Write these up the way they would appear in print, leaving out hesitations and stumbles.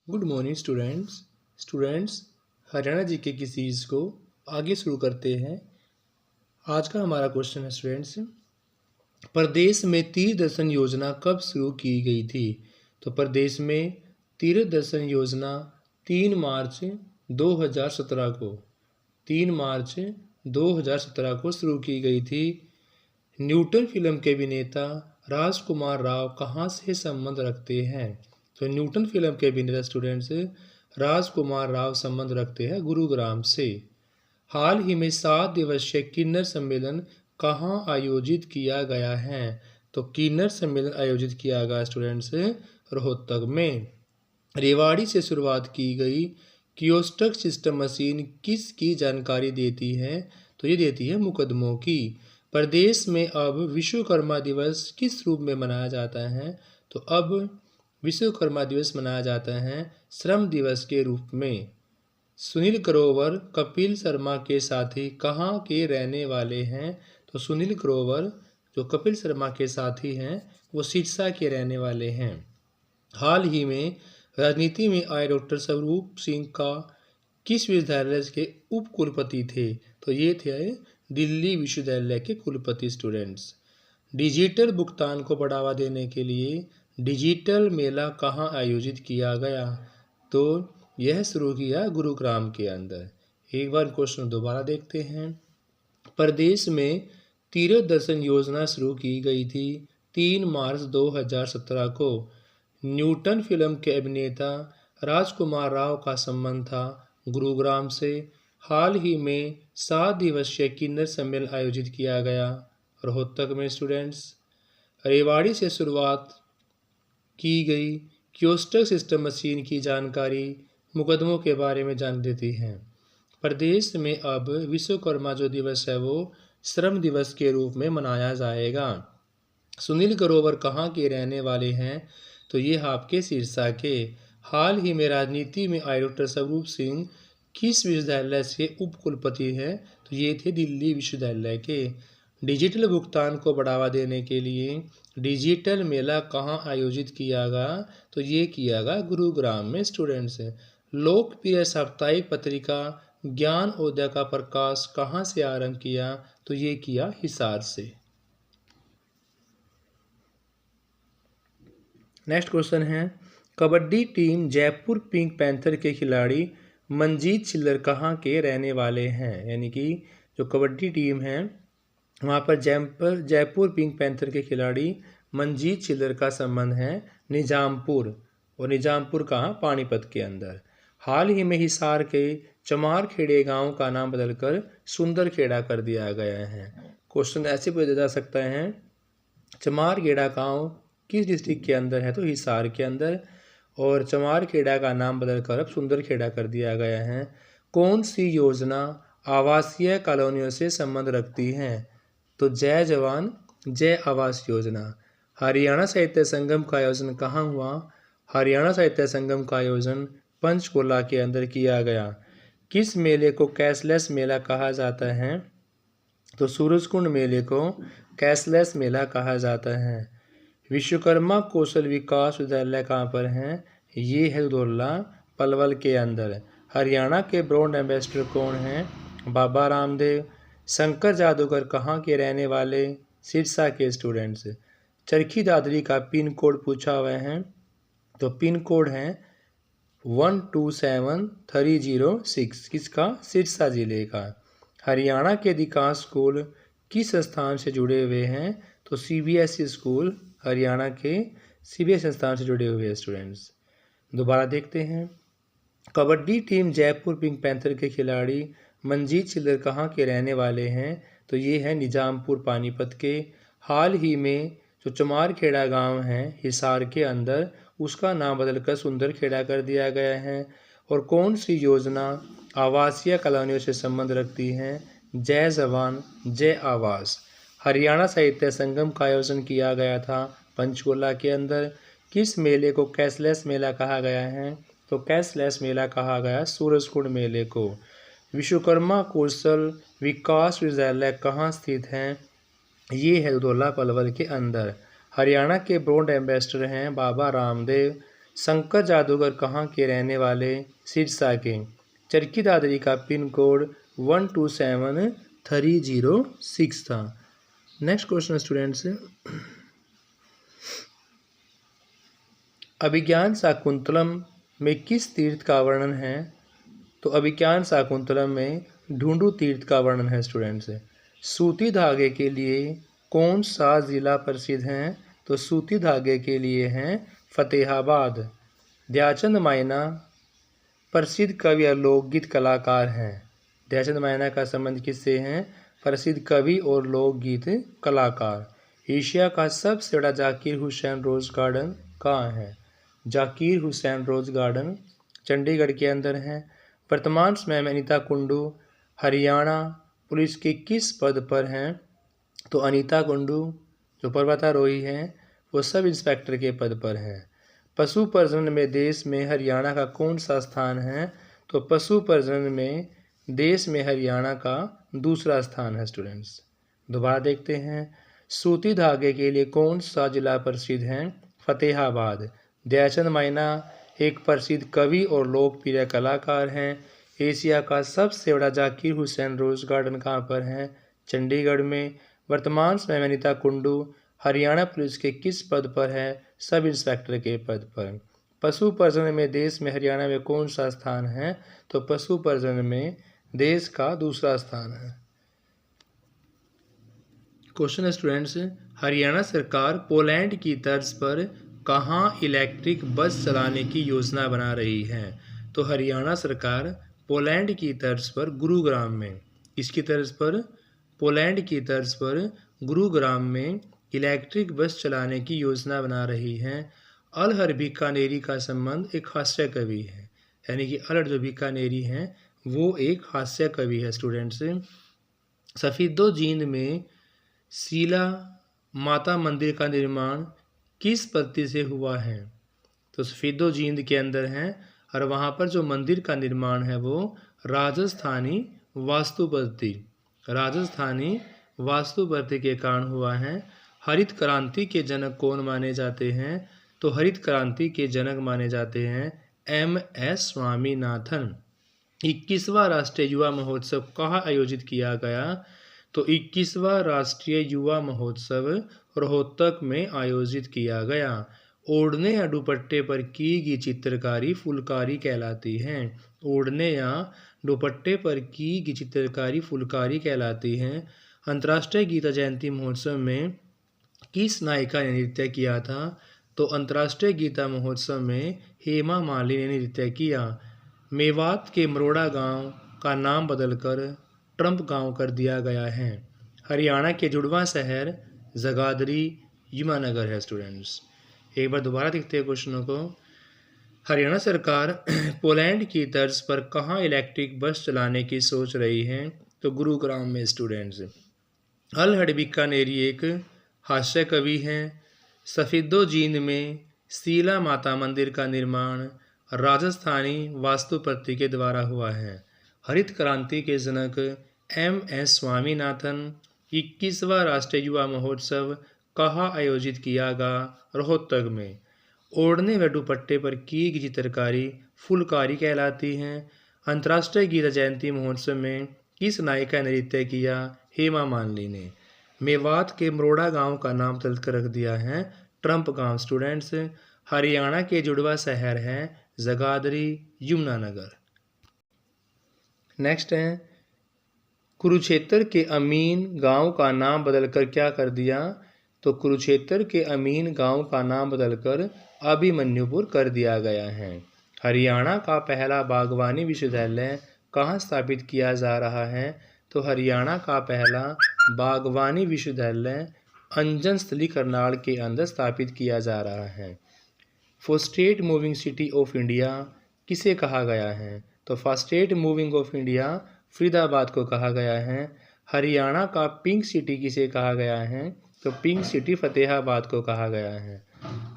Good morning students Haryana GK की series को आगे शुरू करते हैं। आज का हमारा क्वेश्चन है स्टूडेंट्स, प्रदेश में तीर्थ दर्शन योजना कब शुरू की गई थी? तो प्रदेश में तीर्थ दर्शन योजना 3 मार्च 2017 को 3 मार्च 2017 को शुरू की गई थी। न्यूटन फिल्म के अभिनेता राजकुमार राव कहाँ से संबंध रखते हैं? तो न्यूटन फिल्म के अभिनेता स्टूडेंट्स राजकुमार राव संबंध रखते हैं गुरुग्राम से। हाल ही में 7 दिवसीय किन्नर सम्मेलन कहाँ आयोजित किया गया है? तो किन्नर सम्मेलन आयोजित किया गया स्टूडेंट्स रोहतक में। रेवाड़ी से शुरुआत की गई कियोस्टक सिस्टम मशीन किसकी जानकारी देती है? तो ये देती है मुकदमों की। प्रदेश में अब विश्वकर्मा दिवस किस रूप में मनाया जाता है? तो अब विश्वकर्मा दिवस मनाया जाता है श्रम दिवस के रूप में। सुनील ग्रोवर कपिल शर्मा के साथी कहाँ के रहने वाले हैं? तो सुनील ग्रोवर जो कपिल शर्मा के साथी हैं वो सिरसा के रहने वाले हैं। हाल ही में राजनीति में आए डॉक्टर स्वरूप सिंह का किस विश्वविद्यालय के उप कुलपति थे? तो ये थे दिल्ली विश्वविद्यालय के कुलपति स्टूडेंट्स। डिजिटल भुगतान को बढ़ावा देने के लिए डिजिटल मेला कहाँ आयोजित किया गया? तो यह शुरू किया गुरुग्राम के अंदर। एक बार क्वेश्चन दोबारा देखते हैं। प्रदेश में तीर्थ दर्शन योजना शुरू की गई थी 3 मार्च 2017 को। न्यूटन फिल्म के अभिनेता राजकुमार राव का संबंध था गुरुग्राम से। हाल ही में 7 दिवसीय किन्नर सम्मेलन आयोजित किया गया रोहतक में स्टूडेंट्स। रेवाड़ी से शुरुआत की गई कियोस्टक सिस्टम मशीन की जानकारी मुकदमों के बारे में जान देती है। प्रदेश में अब विश्वकर्मा जो दिवस है वो श्रम दिवस के रूप में मनाया जाएगा। सुनील ग्रोवर कहाँ के रहने वाले हैं? तो ये आपके सिरसा के। हाल ही में राजनीति में आए डॉक्टर स्वरूप सिंह किस विश्वविद्यालय से उप कुलपति है? तो ये थे दिल्ली विश्वविद्यालय के। डिजिटल भुगतान को बढ़ावा देने के लिए डिजिटल मेला कहाँ आयोजित किया गया? तो ये किया गया गुरुग्राम में स्टूडेंट्स। लोकप्रिय साप्ताहिक पत्रिका ज्ञानोदय का प्रकाश कहाँ से आरंभ किया? तो ये किया हिसार से। नेक्स्ट क्वेश्चन है, kabaddi team Jaipur pink panther के खिलाड़ी मनजीत चिल्लर कहाँ के रहने वाले हैं? यानी कि जो कबड्डी टीम है वहाँ पर जयपुर पिंक पैंथर के खिलाड़ी मनजीत चिल्लर का संबंध है निजामपुर। और निजामपुर कहाँ? पानीपत के अंदर। हाल ही में हिसार के चमारखेड़े गांव का नाम बदलकर सुंदरखेड़ा कर दिया गया है। क्वेश्चन ऐसे पूछा जा सकता है, चमारखेड़ा गांव किस डिस्ट्रिक्ट के अंदर है? तो हिसार के अंदर। और चमारखेड़ा का नाम बदलकर अब सुंदरखेड़ा कर दिया गया है। कौन सी योजना आवासीय कॉलोनियों से संबंध रखती है? तो जय जवान जय आवास योजना। हरियाणा साहित्य संगम का आयोजन कहाँ हुआ? हरियाणा साहित्य संगम का आयोजन पंचकुला के अंदर किया गया। किस मेले को कैशलेस मेला कहा जाता है? तो सूरजकुंड मेले को कैशलेस मेला कहा जाता है। विश्वकर्मा कौशल विकास विद्यालय कहाँ पर है? ये है दुधौला पलवल के अंदर। हरियाणा के ब्रांड एम्बेसडर कौन हैं? बाबा रामदेव। शंकर जादूगर कहाँ के रहने वाले? सिरसा के स्टूडेंट्स। चरखी दादरी का पिन कोड पूछा हुआ है, तो पिन कोड है 127306। किसका? सिरसा जिले का। हरियाणा के अधिकांश स्कूल किस स्थान से जुड़े हुए हैं? तो सीबीएसई स्कूल हरियाणा के सीबीएसई संस्थान से जुड़े हुए स्टूडेंट्स। दोबारा देखते हैं, kabaddi team Jaipur pink panther के खिलाड़ी मनजीत चिल्लर कहाँ के रहने वाले हैं? तो ये है निजामपुर पानीपत के। हाल ही में जो चमारखेड़ा गांव है हिसार के अंदर, उसका नाम बदलकर सुंदरखेड़ा कर दिया गया है। और कौन सी योजना आवासीय कॉलोनियों से संबंध रखती है? जय जवान जय आवास। हरियाणा साहित्य संगम का आयोजन किया गया था पंचकुला के अंदर। किस मेले को कैशलेस मेला कहा गया है? तो कैशलेस मेला कहा गया सूरजकुंड मेले को। विश्वकर्मा कौशल विकास विद्यालय कहाँ स्थित है? ये है दुधौला पलवल के अंदर। हरियाणा के ब्रांड एम्बेसडर हैं बाबा रामदेव। शंकर जादूगर कहाँ के रहने वाले? सिरसा के। चरखी दादरी का पिन कोड 127306 था। नेक्स्ट क्वेश्चन स्टूडेंट्स, अभिज्ञान शाकुंतलम में किस तीर्थ का वर्णन है? तो अभिज्ञान शाकुंतलम में ढूंढू तीर्थ का वर्णन है स्टूडेंट्स। सूती धागे के लिए कौन सा जिला प्रसिद्ध है? तो सूती धागे के लिए हैं फतेहाबाद। दयाचंद मायना प्रसिद्ध कवि और लोकगीत कलाकार हैं। दयाचंद मायना का संबंध किससे है? प्रसिद्ध कवि और लोकगीत कलाकार। एशिया का सबसे बड़ा जाकिर हुसैन रोज गार्डन कहाँ है? जाकिर हुसैन रोज गार्डन चंडीगढ़ के अंदर है। वर्तमान समय में अनीता कुंडू हरियाणा पुलिस के किस पद पर हैं? तो अनीता कुंडू जो पर्वतारोही हैं वो सब इंस्पेक्टर के पद पर हैं। पशु प्रजनन में देश में हरियाणा का कौन सा स्थान है? तो पशु प्रजनन में देश में हरियाणा का दूसरा स्थान है स्टूडेंट्स। दोबारा देखते हैं, सूती धागे के लिए कौन सा जिला प्रसिद्ध है? फतेहाबाद। दयाचंद मायना एक प्रसिद्ध कवि और लोकप्रिय कलाकार हैं। एशिया का सबसे बड़ा जाकिर हुसैन रोज गार्डन कहाँ पर है? चंडीगढ़ में। वर्तमान समय में अनीता कुंडू हरियाणा पुलिस के किस पद पर है? सब इंस्पेक्टर के पद पर। पशु प्रजनन में देश में हरियाणा में कौन सा स्थान है? तो पशु प्रजनन में देश का दूसरा स्थान है। क्वेश्चन स्टूडेंट्स, हरियाणा सरकार पोलैंड की तर्ज पर कहाँ इलेक्ट्रिक बस चलाने की योजना बना रही है? तो हरियाणा सरकार पोलैंड की तर्ज पर गुरुग्राम में, इसकी तर्ज पर पोलैंड की तर्ज पर गुरुग्राम में इलेक्ट्रिक बस चलाने की योजना बना रही है। अलहर बीकानेरी का संबंध एक हास्य कवि है, यानी कि अलहर जो बीकानेरी हैं वो एक हास्य कवि है स्टूडेंट्स। सफीदो जींद में शीला माता मंदिर का निर्माण किस पद्धति से हुआ है? तो सफीदो जींद के अंदर है और वहाँ पर जो मंदिर का निर्माण है वो राजस्थानी वास्तु पद्धति के कारण हुआ है। हरित क्रांति के जनक कौन माने जाते हैं? तो हरित क्रांति के जनक माने जाते हैं MS स्वामीनाथन। 21वां राष्ट्रीय युवा महोत्सव कहाँ आयोजित किया गया? तो 21वां राष्ट्रीय युवा महोत्सव रोहतक में आयोजित किया गया। ओढ़ने या दुपट्टे पर की गई चित्रकारी फुलकारी कहलाती है। ओढ़ने या दुपट्टे पर की गई चित्रकारी फुलकारी कहलाती है। अंतर्राष्ट्रीय गीता जयंती महोत्सव में किस नायिका ने नृत्य किया था? तो अंतर्राष्ट्रीय गीता महोत्सव में हेमा मालिनी ने नृत्य किया। मेवात के मरोड़ा गांव का नाम बदलकर ट्रंप गांव कर दिया गया है। हरियाणा के जुड़वां शहर जगाधरी यमुनानगर है स्टूडेंट्स। एक बार दोबारा देखते हैं क्वेश्चनों को। हरियाणा सरकार पोलैंड की तर्ज पर कहाँ इलेक्ट्रिक बस चलाने की सोच रही है? तो गुरुग्राम में स्टूडेंट्स। अलहड़ बीकानेरी एक हास्य कवि हैं। सफीदो जींद में शीला माता मंदिर का निर्माण राजस्थानी वास्तुपति के द्वारा हुआ है। हरित क्रांति के जनक MS स्वामीनाथन। 21वां राष्ट्रीय युवा महोत्सव कहाँ आयोजित किया गया? रोहतक में। ओढ़ने व दुपट्टे पर की गई चित्रकारी फुलकारी कहलाती हैं। अंतर्राष्ट्रीय गीता जयंती महोत्सव में किस नायिका ने नृत्य किया? हेमा मालिनी ने। मेवात के मरोड़ा गांव का नाम बदल कर रख दिया है ट्रंप गांव स्टूडेंट्स। हरियाणा के जुड़वा शहर है जगाधरी यमुनानगर। नेक्स्ट है, कुरुक्षेत्र के अमीन गांव का नाम बदलकर क्या कर दिया? तो कुरुक्षेत्र के अमीन गांव का नाम बदलकर अभिमन्युपुर कर दिया गया है। हरियाणा का पहला बागवानी विश्वविद्यालय कहाँ स्थापित किया जा रहा है? तो हरियाणा का पहला बागवानी विश्वविद्यालय अंजन स्थली करनाल के अंदर स्थापित किया जा रहा है। Fastest moving city of India किसे कहा गया है? तो fastest moving of India Faridabad को कहा गया है। हरियाणा का पिंक सिटी किसे कहा गया है? तो पिंक सिटी फतेहाबाद को कहा गया है।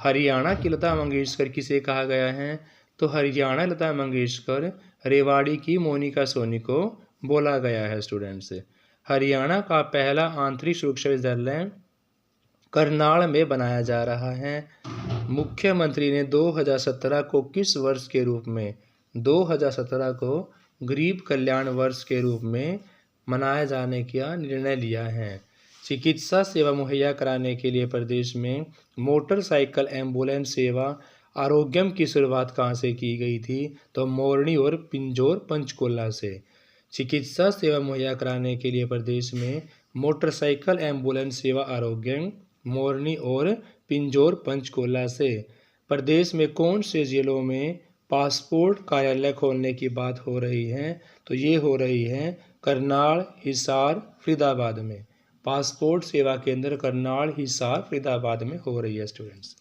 हरियाणा की लता मंगेशकर किसे कहा गया है? तो हरियाणा लता मंगेशकर रेवाड़ी की मोनिका सोनी को बोला गया है स्टूडेंट्स। हरियाणा का पहला आंतरिक सुरक्षा विद्यालय करनाल में बनाया जा रहा है। मुख्यमंत्री ने 2017 को किस वर्ष के रूप में 2017 को गरीब कल्याण वर्ष के रूप में मनाए जाने का निर्णय लिया है। चिकित्सा सेवा मुहैया कराने के लिए प्रदेश में मोटरसाइकिल एम्बुलेंस सेवा आरोग्यम की शुरुआत कहाँ से की गई थी? तो मोरनी और पिंजौर पंचकुला से। चिकित्सा सेवा मुहैया कराने के लिए प्रदेश में मोटरसाइकिल एम्बुलेंस सेवा आरोग्यम मोरनी और पिंजौर पंचकुला से। प्रदेश में कौन से जिलों में पासपोर्ट कार्यालय खोलने की बात हो रही है? तो ये हो रही है करनाल, हिसार, फरीदाबाद में। पासपोर्ट सेवा केंद्र करनाल, हिसार, फरीदाबाद में हो रही है स्टूडेंट्स।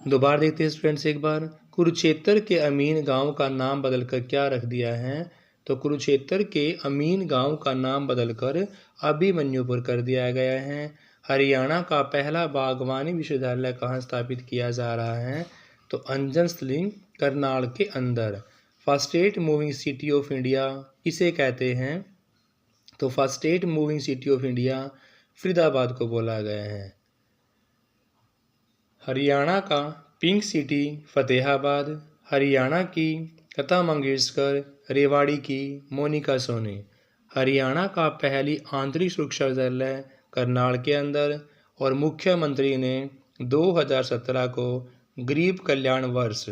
दोबारा देखते हैं स्टूडेंट्स एक बार। कुरुक्षेत्र के अमीन गांव का नाम बदलकर क्या रख दिया है? तो कुरुक्षेत्र के अमीन गांव का नाम बदलकर अभिमन्युपुर कर दिया गया है। हरियाणा का पहला बागवानी विश्वविद्यालय कहाँ स्थापित किया जा रहा है? तो अंजन स्लिंग, करनाल के अंदर। Fastest moving city of India किसे कहते हैं? तो fastest moving city of India Faridabad को बोला गया है। हरियाणा का पिंक सिटी फतेहाबाद। हरियाणा की लता मंगेशकर, रेवाड़ी की मोनिका सोनी। हरियाणा का पहली आंतरिक सुरक्षा विद्यालय करनाल के अंदर। और मुख्यमंत्री ने 2017 को गरीब कल्याण वर्ष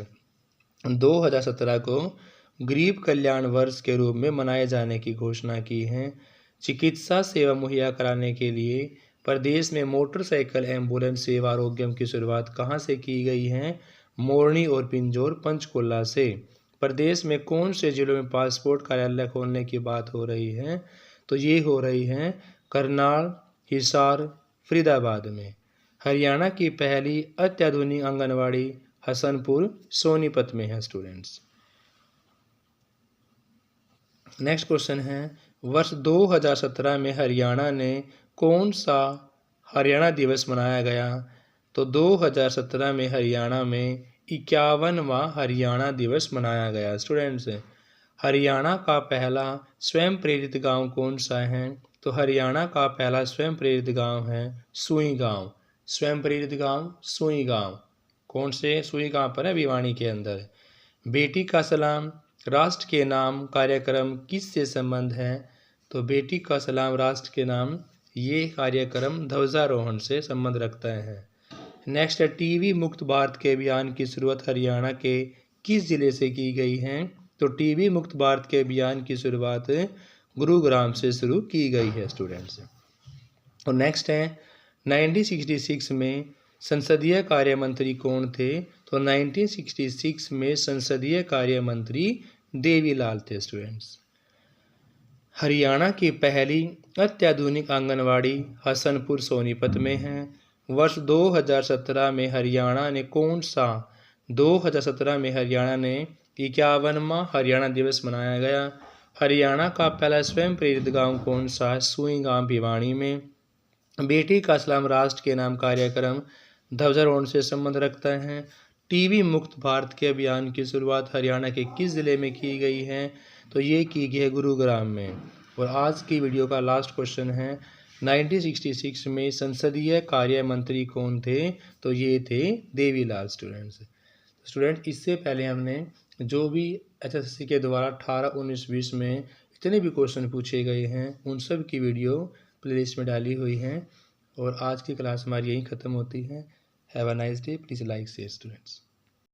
2017 को गरीब कल्याण वर्ष के रूप में मनाए जाने की घोषणा की है। चिकित्सा सेवा मुहैया कराने के लिए प्रदेश में मोटरसाइकिल एम्बुलेंस सेवा आरोग्यम की शुरुआत कहाँ से की गई है? मोरनी और पिंजौर पंचकुला से। प्रदेश में कौन से जिलों में पासपोर्ट कार्यालय खोलने की बात हो रही है? तो ये हो रही है करनाल, हिसार, फरीदाबाद में। हरियाणा की पहली अत्याधुनिक आंगनवाड़ी हसनपुर, सोनीपत में है स्टूडेंट्स। नेक्स्ट क्वेश्चन है, वर्ष 2017 में हरियाणा ने कौन सा हरियाणा दिवस मनाया गया? तो 2017 में हरियाणा में 51वां हरियाणा दिवस मनाया गया स्टूडेंट्स। हरियाणा का पहला स्वयं प्रेरित गांव कौन सा है? तो हरियाणा का पहला स्वयं प्रेरित गांव है सुई गांव। स्वयं प्रेरित गांव सुई गांव कौन से? सुई गांव पर है, भिवानी के अंदर। बेटी का सलाम राष्ट्र के नाम कार्यक्रम किससे संबंध है? तो बेटी का सलाम राष्ट्र के नाम ये कार्यक्रम ध्वजारोहण से संबंध रखता है। नेक्स्ट है, टीबी मुक्त भारत के अभियान की शुरुआत हरियाणा के किस जिले से की गई है? तो टीबी मुक्त भारत के अभियान की शुरुआत गुरुग्राम से शुरू की गई है स्टूडेंट्स। और नेक्स्ट है, 1966 में संसदीय कार्य मंत्री कौन थे? तो 1966 में संसदीय कार्य मंत्री देवीलाल थे स्टूडेंट्स। हरियाणा की पहली अत्याधुनिक आंगनवाड़ी हसनपुर सोनीपत में है। वर्ष 2017 में हरियाणा ने 51वां हरियाणा दिवस मनाया गया। हरियाणा का पहला स्वयं प्रेरित गांव कौन सा? सुई गांव, भिवानी में। बेटी का सलाम राष्ट्र के नाम कार्यक्रम ध्वजारोहण से संबंध रखता है। टीबी मुक्त भारत के अभियान की शुरुआत हरियाणा के किस जिले में की गई है? तो ये की गई है गुरुग्राम में। और आज की वीडियो का लास्ट क्वेश्चन है, 1966 में संसदीय कार्य मंत्री कौन थे? तो ये थे देवीलाल स्टूडेंट। इससे पहले हमने जो भी एचएसएससी के द्वारा 18, 19, 20 में जितने भी क्वेश्चन पूछे गए हैं उन सब की वीडियो प्लेलिस्ट में डाली हुई हैं। और आज की क्लास हमारी यहीं ख़त्म होती है। Have a nice day. Please like share students.